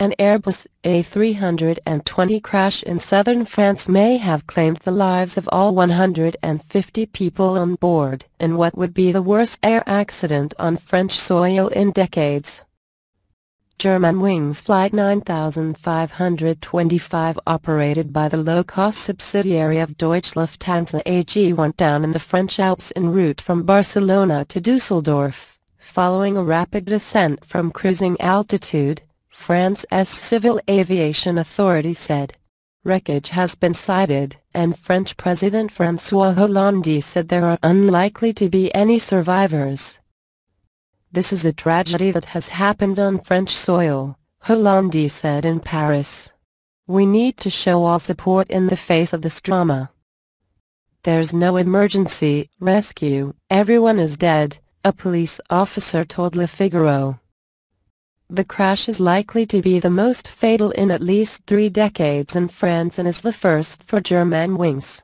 An Airbus A320 crash in southern France may have claimed the lives of all 150 people on board in what would be the worst air accident on French soil in decades. Germanwings Flight 9525, operated by the low-cost subsidiary of Deutsche Lufthansa AG, went down in the French Alps en route from Barcelona to Düsseldorf, following a rapid descent from cruising altitude, France's Civil Aviation Authority said. Wreckage has been sighted, and French President François Hollande said there are unlikely to be any survivors. "This is a tragedy that has happened on French soil," Hollande said in Paris. "We need to show all support in the face of this drama. There's no emergency rescue, everyone is dead," a police officer told Le Figaro. The crash is likely to be the most fatal in at least 3 decades in France and is the first for Germanwings.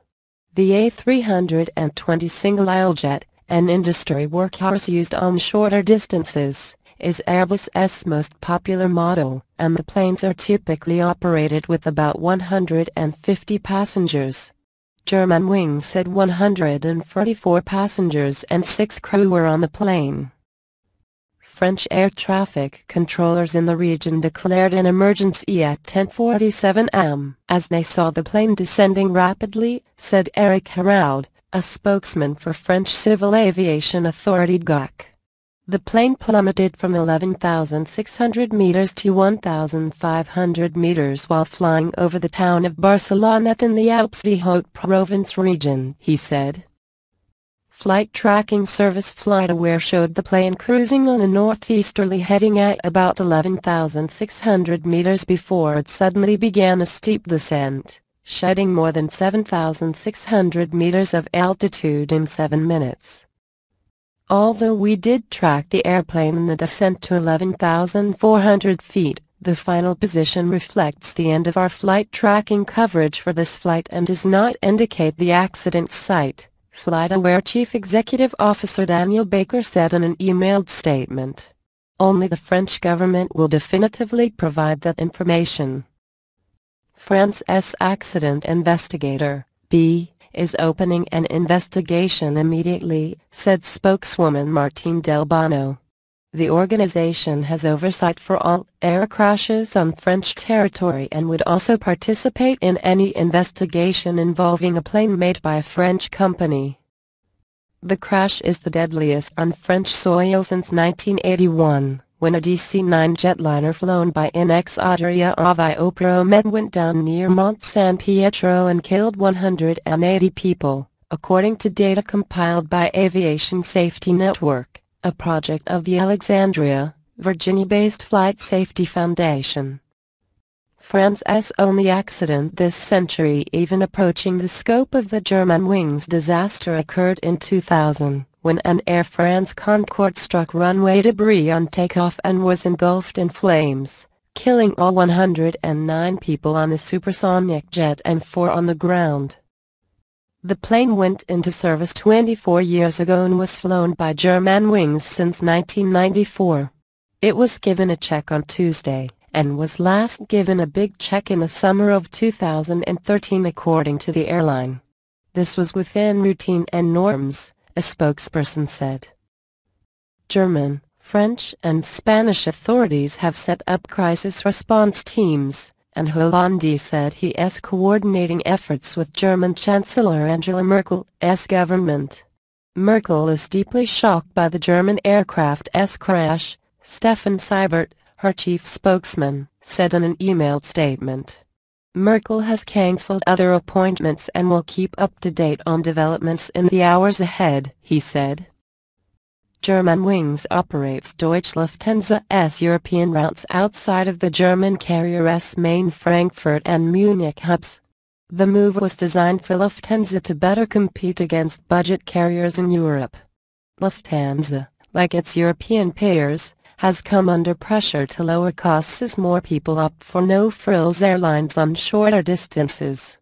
The A320 single-aisle jet, an industry workhorse used on shorter distances, is Airbus's most popular model, and the planes are typically operated with about 150 passengers. Germanwings said 144 passengers and 6 crew were on the plane. French air traffic controllers in the region declared an emergency at 10:47 am as they saw the plane descending rapidly, said Eric Heraud, a spokesman for French Civil Aviation Authority GAC. The plane plummeted from 11,600 meters to 1,500 meters while flying over the town of Barcelonnette in the Alpes de Haute-Provence region, he said. Flight tracking service FlightAware showed the plane cruising on a northeasterly heading at about 11,600 meters before it suddenly began a steep descent, shedding more than 7,600 meters of altitude in 7 minutes. "Although we did track the airplane in the descent to 11,400 feet, the final position reflects the end of our flight tracking coverage for this flight and does not indicate the accident site," FlightAware Chief Executive Officer Daniel Baker said in an emailed statement. "Only the French government will definitively provide that information." France's accident investigator, B, is opening an investigation immediately, said spokeswoman Martine Delbano. The organization has oversight for all air crashes on French territory and would also participate in any investigation involving a plane made by a French company. The crash is the deadliest on French soil since 1981. When a DC-9 jetliner flown by Inex Adria Aviopromed went down near Mont San Pietro and killed 180 people, according to data compiled by Aviation Safety Network, a project of the Alexandria, Virginia-based Flight Safety Foundation. France's only accident this century even approaching the scope of the Germanwings disaster occurred in 2000. When an Air France Concorde struck runway debris on takeoff and was engulfed in flames, killing all 109 people on the supersonic jet and 4 on the ground. The plane went into service 24 years ago and was flown by Germanwings since 1994. It was given a check on Tuesday, and was last given a big check in the summer of 2013 according to the airline. This was within routine and norms, a spokesperson said. German, French and Spanish authorities have set up crisis response teams, and Hollande said he is coordinating efforts with German Chancellor Angela Merkel's government. Merkel is deeply shocked by the German aircraft's crash, Stefan Seibert, her chief spokesman, said in an emailed statement. Merkel has cancelled other appointments and will keep up to date on developments in the hours ahead, he said. Germanwings operates Deutsche Lufthansa's European routes outside of the German carrier's main Frankfurt and Munich hubs. The move was designed for Lufthansa to better compete against budget carriers in Europe. Lufthansa, like its European peers, has come under pressure to lower costs as more people opt for no-frills airlines on shorter distances.